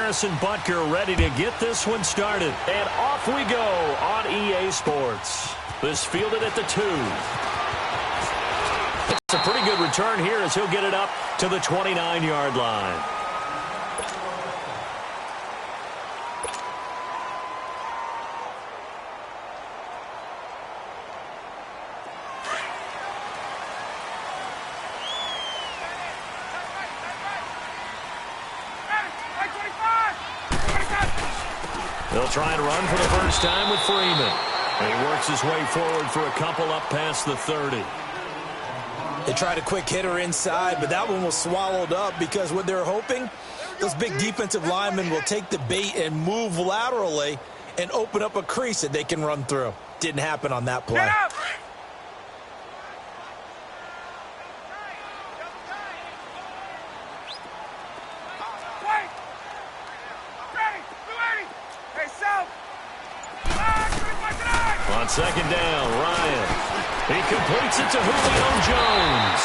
Harrison Butker ready to get this one started. And off we go on EA Sports. This fielded at the 2. It's a pretty good return here as he'll get it up to the 29-yard line. They'll try and run for the first time with Freeman. And he works his way forward for a couple up past the 30. They tried a quick hitter inside, but that one was swallowed up because what they're hoping, those big defensive linemen will take the bait and move laterally and open up a crease that they can run through. Didn't happen on that play. On second down, Ryan. He completes it to Julio Jones.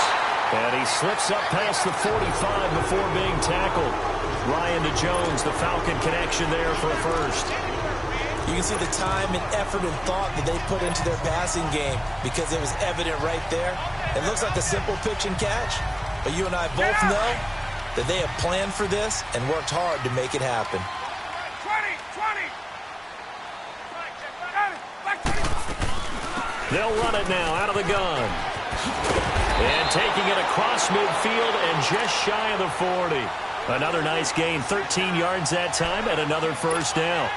And he slips up past the 45 before being tackled. Ryan to Jones, the Falcon connection there for a first. You can see the time and effort and thought that they put into their passing game because it was evident right there. It looks like a simple pitch and catch, but you and I both know that they have planned for this and worked hard to make it happen. They'll run it now out of the gun. And taking it across midfield and just shy of the 40. Another nice gain, 13 yards that time, and another first down.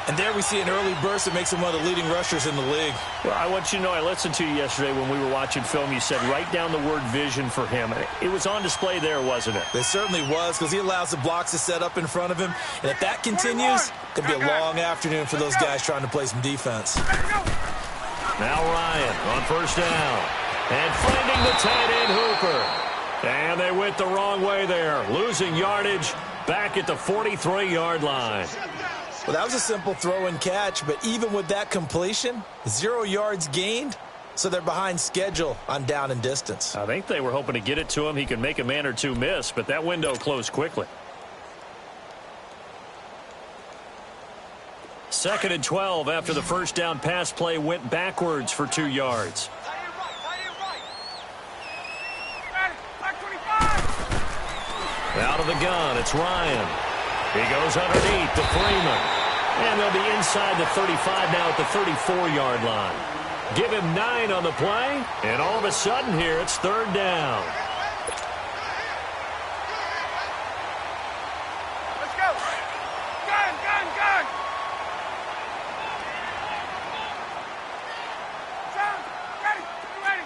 And there we see an early burst that makes him one of the leading rushers in the league. Well, I want you to know, I listened to you yesterday when we were watching film. You said write down the word vision for him. It was on display there, wasn't it? It certainly was, because he allows the blocks to set up in front of him. And if that continues, it could be a long afternoon for those guys trying to play some defense. Now Ryan on first down. And finding the tight end Hooper. And they went the wrong way there. Losing yardage back at the 43-yard line. Well, that was a simple throw and catch, but even with that completion, 0 yards gained, so they're behind schedule on down and distance. I think they were hoping to get it to him. He could make a man or two miss, but that window closed quickly. 2nd and 12 after the first down pass play went backwards for 2 yards. Out of the gun, it's Ryan. He goes underneath to Freeman. And they'll be inside the 35 now at the 34-yard line. Give him 9 on the play, and all of a sudden here it's 3rd down. Let's go. Gun, gun, gun. Sound, ready, ready.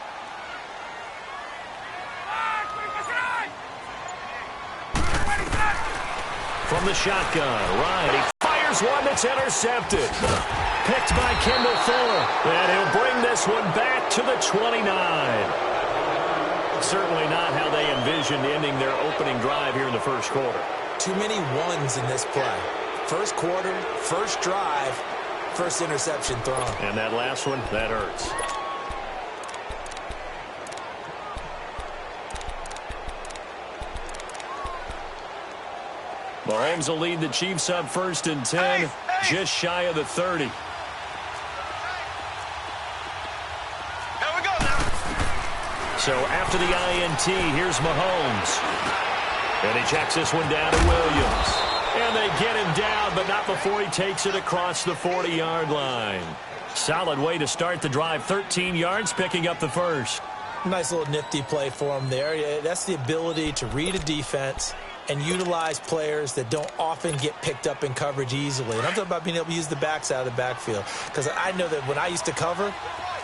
From the shotgun, Ryan, he fires one that's intercepted. Picked by Kendall Fuller. And he'll bring this one back to the 29. Certainly not how they envisioned ending their opening drive here in the first quarter. Too many ones in this play. First quarter, first drive, first interception thrown. And that last one, that hurts. Mahomes will lead the Chiefs up 1st and 10, just shy of the 30. Here we go now. So after the INT, here's Mahomes. And he checks this one down to Williams. And they get him down, but not before he takes it across the 40-yard line. Solid way to start the drive, 13 yards, picking up the first. Nice little nifty play for him there. That's the ability to read a defense and utilize players that don't often get picked up in coverage easily. And I'm talking about being able to use the backs out of the backfield. Because I know that when I used to cover,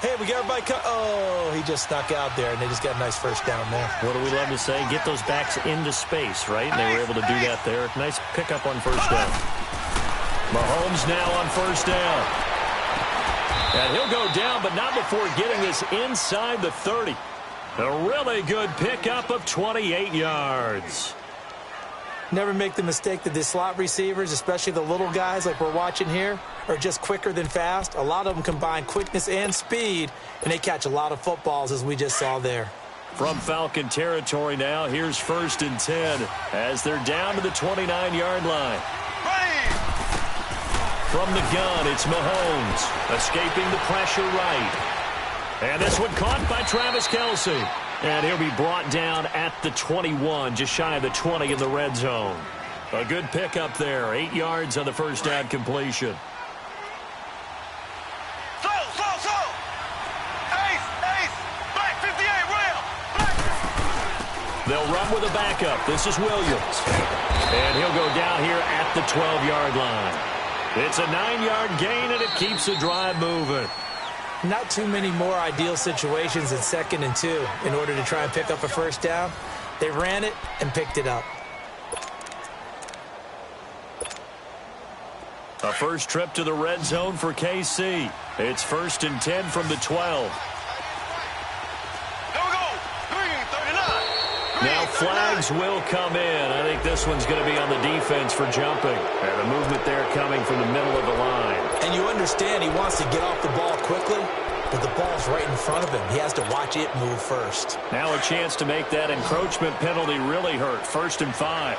hey, we got everybody oh, he just snuck out there, and they just got a nice first down there. What do we love to say? Get those backs into space, right? And they were able to do that there. Nice pickup on first down. Mahomes now on first down. And he'll go down, but not before getting this inside the 30. A really good pickup of 28 yards. Never make the mistake that the slot receivers, especially the little guys like we're watching here, are just quicker than fast. A lot of them combine quickness and speed, and they catch a lot of footballs, as we just saw there. From Falcon territory now, here's 1st and 10 as they're down to the 29-yard line. From the gun, it's Mahomes, escaping the pressure right. And this one caught by Travis Kelce. And he'll be brought down at the 21, just shy of the 20 in the red zone. A good pickup there, 8 yards on the first down completion. They'll run with a backup. This is Williams. And he'll go down here at the 12-yard line. It's a 9-yard gain, and it keeps the drive moving. Not too many more ideal situations in 2nd and 2 in order to try and pick up a first down. They ran it and picked it up. A first trip to the red zone for KC. It's 1st and 10 from the 12. Now flags will come in. I think this one's going to be on the defense for jumping. And the movement there coming from the middle of the line. And you understand he wants to get off the ball quickly, but the ball's right in front of him. He has to watch it move first. Now a chance to make that encroachment penalty really hurt. 1st and 5.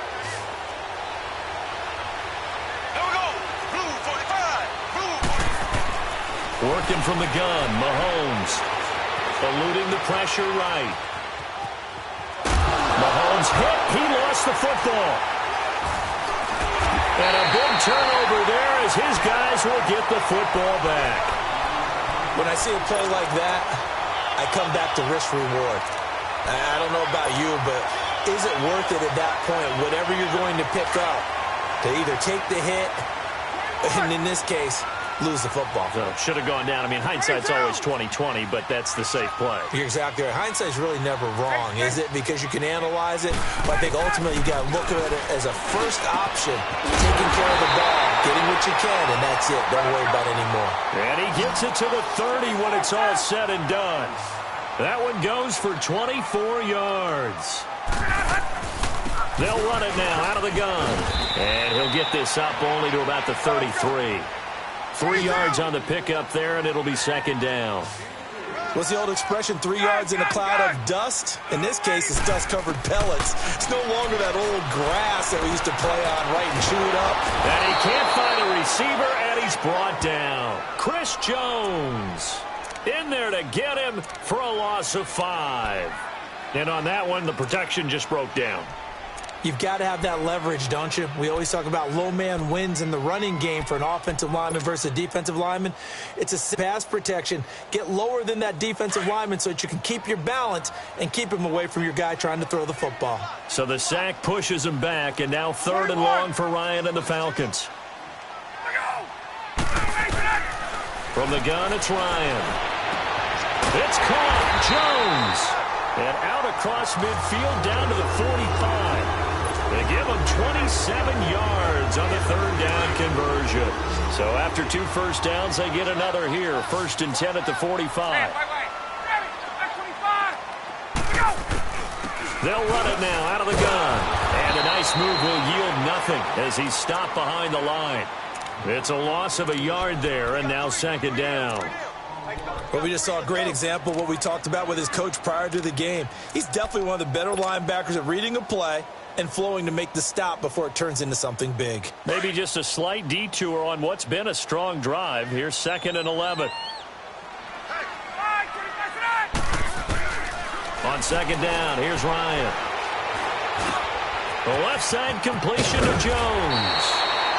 Working from the gun, Mahomes. Eluding the pressure right. Mahomes hit. He lost the football. And a big turnover there as his guys will get the football back. When I see a play like that, I come back to risk-reward. I don't know about you, but is it worth it at that point, whatever you're going to pick up, to either take the hit, and in this case, lose the football? So should have gone down. I mean, hindsight's always 20/20, but that's the safe play. You're exactly right. Hindsight's really never wrong, is it? Because you can analyze it, but I think ultimately you got to look at it as a first option, taking care of the ball, getting what you can, and that's it. Don't worry about it anymore. And he gets it to the 30 when it's all said and done. That one goes for 24 yards. They'll run it now out of the gun. And he'll get this up only to about the 33. 3 yards on the pickup there, and it'll be 2nd down. What's the old expression, 3 yards in a cloud of dust? In this case, it's dust-covered pellets. It's no longer that old grass that we used to play on, right, and chew it up. And he can't find a receiver, and he's brought down. Chris Jones in there to get him for a loss of 5. And on that one, the protection just broke down. You've got to have that leverage, don't you? We always talk about low man wins in the running game for an offensive lineman versus a defensive lineman. It's a pass protection. Get lower than that defensive lineman so that you can keep your balance and keep him away from your guy trying to throw the football. So the sack pushes him back, and now 3rd and long for Ryan and the Falcons. From the gun, it's Ryan. It's caught. Jones. And out across midfield down to the 45. They give him 27 yards on the 3rd down conversion. So after 2 first downs, they get another here. 1st and 10 at the 45. They'll run it now out of the gun. And a nice move will yield nothing as he's stopped behind the line. It's a loss of a yard there, and now 2nd down. Well, we just saw a great example of what we talked about with his coach prior to the game. He's definitely one of the better linebackers at reading a play and flowing to make the stop before it turns into something big. Maybe just a slight detour on what's been a strong drive. Here's 2nd and 11. On 2nd down, here's Ryan. The left side completion to Jones.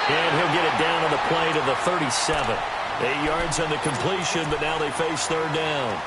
And he'll get it down on the play to the 37. 8 yards on the completion, but now they face 3rd down.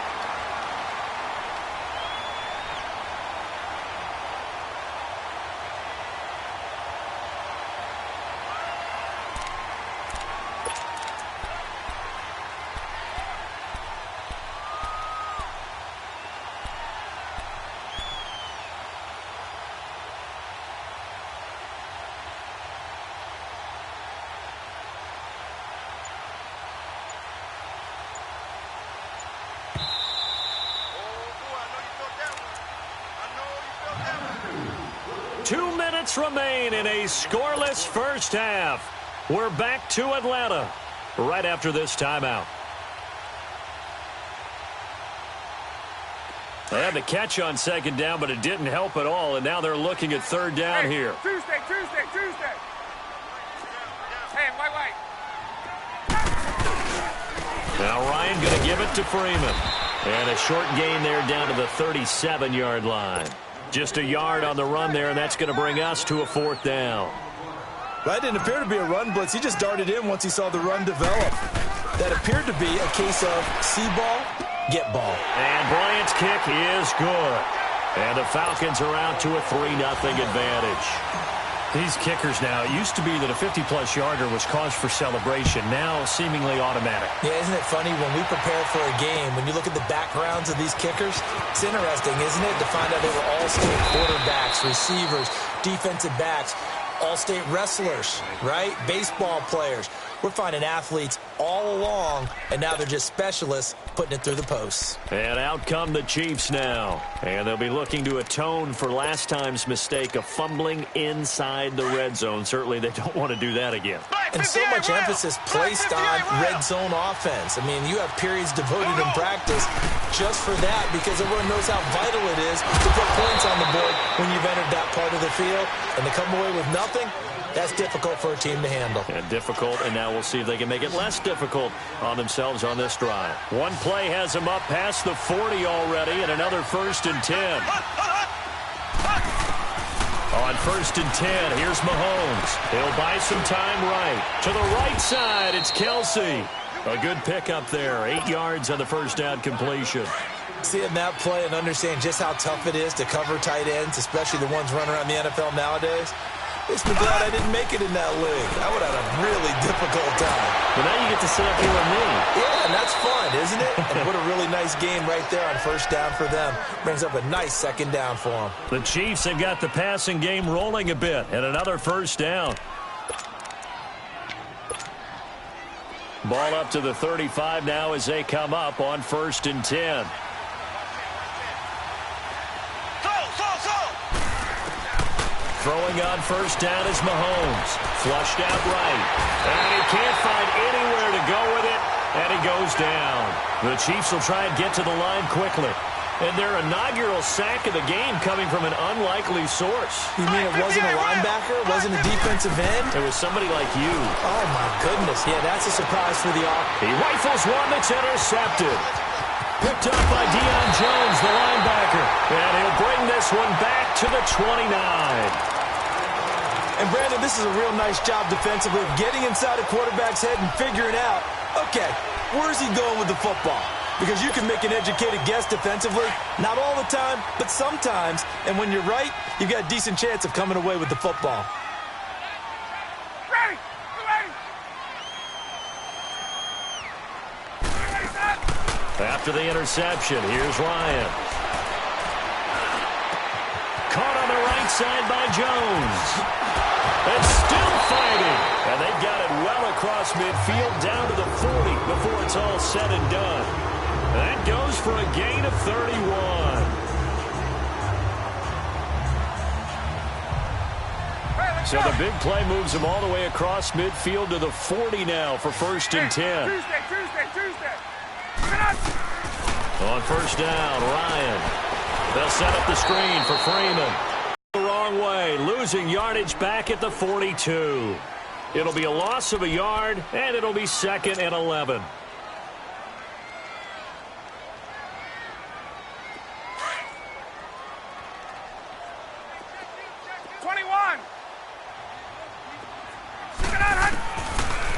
Remain in a scoreless first half. We're back to Atlanta right after this timeout. They had the catch on 2nd down, but it didn't help at all, and now they're looking at 3rd down here. Tuesday. Hey, wait. Now Ryan going to give it to Freeman. And a short gain there down to the 37-yard line. Just a yard on the run there, and that's going to bring us to a 4th down. That didn't appear to be a run blitz. He just darted in once he saw the run develop. That appeared to be a case of see ball, get ball. And Bryant's kick is good. And the Falcons are out to a 3-0 advantage. These kickers now, it used to be that a 50-plus yarder was cause for celebration. Now seemingly automatic. Yeah, isn't it funny when we prepare for a game, when you look at the backgrounds of these kickers, it's interesting, isn't it, to find out they were all-state quarterbacks, receivers, defensive backs, all-state wrestlers, right? Baseball players. We're finding athletes all along, and now they're just specialists putting it through the posts. And out come the Chiefs now. And they'll be looking to atone for last time's mistake of fumbling inside the red zone. Certainly they don't want to do that again. And so much emphasis placed on red zone offense. I mean, you have periods devoted in practice just for that because everyone knows how vital it is to put points on the board when you've entered that part of the field. And to come away with nothing, that's difficult for a team to handle. And difficult, and now we'll see if they can make it less difficult on themselves on this drive. One play has them up past the 40 already, and another 1st and 10. On 1st and 10, here's Mahomes. He'll buy some time right. To the right side, it's Kelsey. A good pickup there. 8 yards on the first down completion. Seeing that play and understand just how tough it is to cover tight ends, especially the ones running around the NFL nowadays, makes me glad I didn't make it in that league. I would have had a really difficult time. But now you get to sit up here with me. Yeah, and that's fun, isn't it? And what a really nice game right there on 1st down for them. Brings up a nice 2nd down for them. The Chiefs have got the passing game rolling a bit, and another 1st down. Ball up to the 35 now as they come up on 1st and 10. Throwing on 1st down is Mahomes. Flushed out right. And he can't find anywhere to go with it. And he goes down. The Chiefs will try and get to the line quickly. And their inaugural sack of the game coming from an unlikely source. You mean it wasn't a linebacker? It wasn't a defensive end? It was somebody like you. Oh, my goodness. Yeah, that's a surprise for the offense. He rifles one that's intercepted. Picked up by Deion Jones, the linebacker. And he'll bring this one back to the 29. And, Brandon, this is a real nice job defensively of getting inside a quarterback's head and figuring out, okay, where's he going with the football? Because you can make an educated guess defensively, not all the time, but sometimes. And when you're right, you've got a decent chance of coming away with the football. Ready! After the interception, here's Ryan. Caught on the right side by Jones. And still fighting. And they've got it well across midfield down to the 40 before it's all said and done. That goes for a gain of 31. So the big play moves them all the way across midfield to the 40 now for 1st and 10. Tuesday. On 1st down, Ryan. They'll set up the screen for Freeman. The wrong way, losing yardage back at the 42. It'll be a loss of a yard, and it'll be 2nd and 11.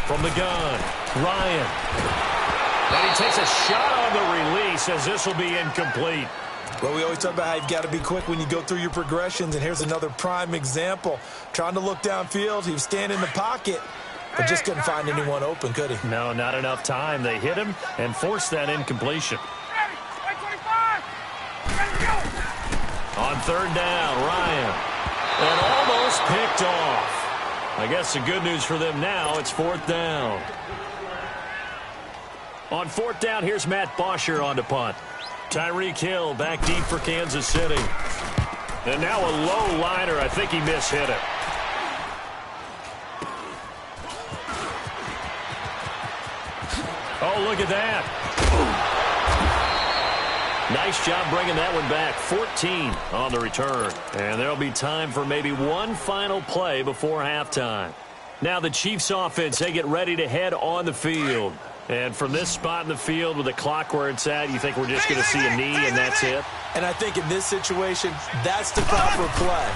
From the gun, Ryan. And he takes a shot on the release as this will be incomplete. Well, we always talk about how you've got to be quick when you go through your progressions, and here's another prime example. Trying to look downfield, he was standing in the pocket, but just couldn't find anyone open, could he? No, not enough time. They hit him and forced that incompletion. On 3rd down, Ryan. And almost picked off. I guess the good news for them now, it's 4th down. On 4th down, here's Matt Bosher on to punt. Tyreek Hill back deep for Kansas City. And now a low liner. I think he mishit it. Oh, look at that. Nice job bringing that one back. 14 on the return. And there'll be time for maybe one final play before halftime. Now the Chiefs offense, they get ready to head on the field. And from this spot in the field with the clock where it's at, you think we're just going to see a knee and that's it? And I think in this situation, that's the proper play.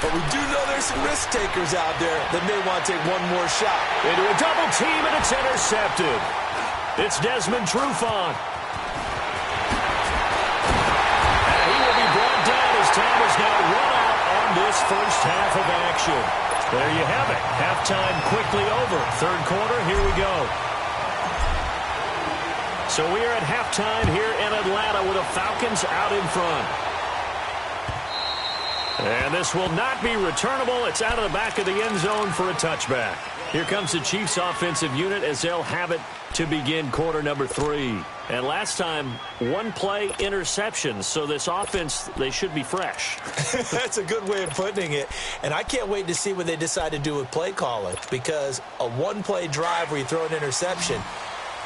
But we do know there's some risk takers out there that may want to take one more shot. Into a double team, and it's intercepted. It's Desmond Trufant. And he will be brought down as time is now run out on this first half of action. There you have it. Halftime quickly over. Third quarter, here we go. So we are at halftime here in Atlanta with the Falcons out in front. And this will not be returnable. It's out of the back of the end zone for a touchback. Here comes the Chiefs offensive unit as they'll have it to begin quarter number 3. And last time, one play interception. So this offense, they should be fresh. That's a good way of putting it. And I can't wait to see what they decide to do with play calling, because a one-play drive where you throw an interception,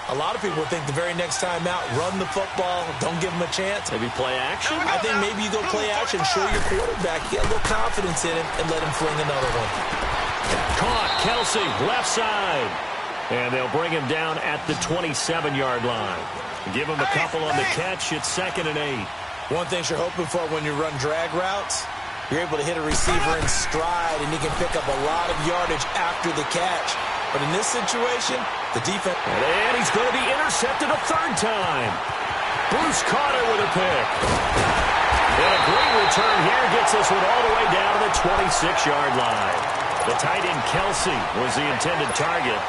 a lot of people think the very next time out, run the football, don't give them a chance. Maybe play action? I think maybe you go play action, show your quarterback, get a little confidence in him, and let him fling another one. Caught, Kelsey, left side. And they'll bring him down at the 27-yard line. Give him a couple on the catch. It's 2nd and 8. One thing you're hoping for when you run drag routes, you're able to hit a receiver in stride, and he can pick up a lot of yardage after the catch. But in this situation, the defense... And he's going to be intercepted a third time. Bruce Carter with a pick. And a great return here gets this one all the way down to the 26-yard line. The tight end Kelsey was the intended target.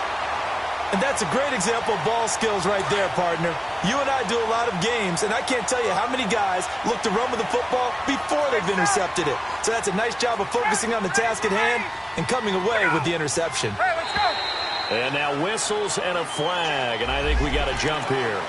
And that's a great example of ball skills right there, partner. You and I do a lot of games, and I can't tell you how many guys look to run with the football before they've intercepted it. So that's a nice job of focusing on the task at hand and coming away with the interception. Hey, let's go. And now whistles and a flag, and I think we got a jump here.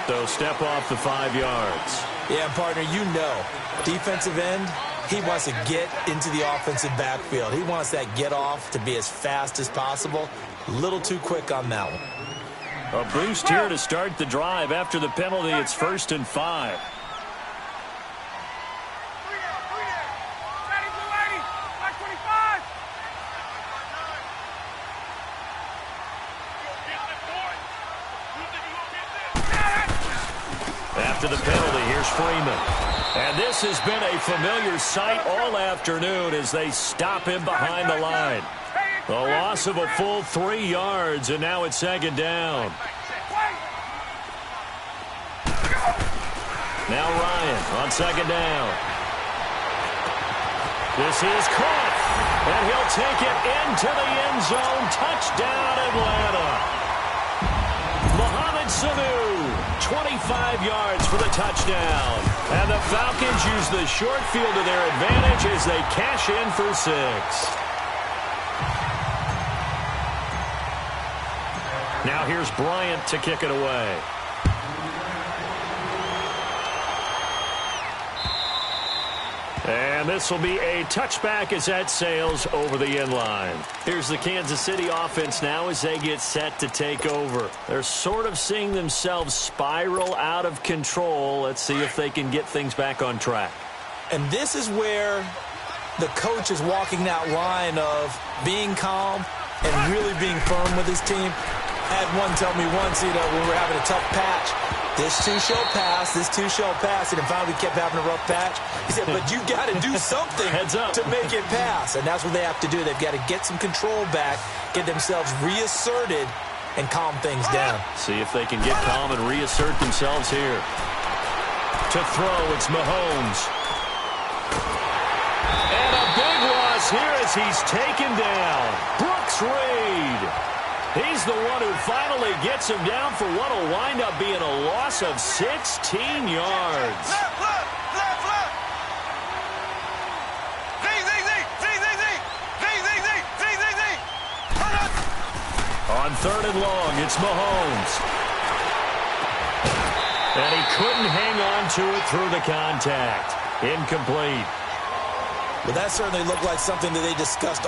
So step off the 5 yards. Yeah, partner, you know, defensive end, he wants to get into the offensive backfield. He wants that get off to be as fast as possible. A little too quick on that one. A boost here to start the drive. After the penalty, it's 1st and 5. After the penalty, here's Freeman. And this has been a familiar sight all afternoon as they stop him behind the line. A loss of a full 3 yards, and now it's 2nd down. Now Ryan on 2nd down. This is caught, and he'll take it into the end zone. Touchdown, Atlanta. Mohamed Sanu, 25 yards for the touchdown. And the Falcons use the short field to their advantage as they cash in for 6. Now here's Bryant to kick it away. And this will be a touchback as that sails over the end line. Here's the Kansas City offense now as they get set to take over. They're sort of seeing themselves spiral out of control. Let's see if they can get things back on track. And this is where the coach is walking that line of being calm and really being firm with his team. I had one tell me once, when we were having a tough patch, this too shall pass, this too shall pass, and then finally we kept having a rough patch. He said, but you got to do something Heads up. to make it pass, and that's what they have to do. They've got to get some control back, get themselves reasserted, and calm things down. See if they can get calm and reassert themselves here. To throw, it's Mahomes. And a big loss here as he's taken down. Brooks Reed. He's the one who finally gets him down for what will wind up being a loss of 16 yards. On 3rd and long, it's Mahomes. And he couldn't hang on to it through the contact. Incomplete. Well, that certainly looked like something that they discussed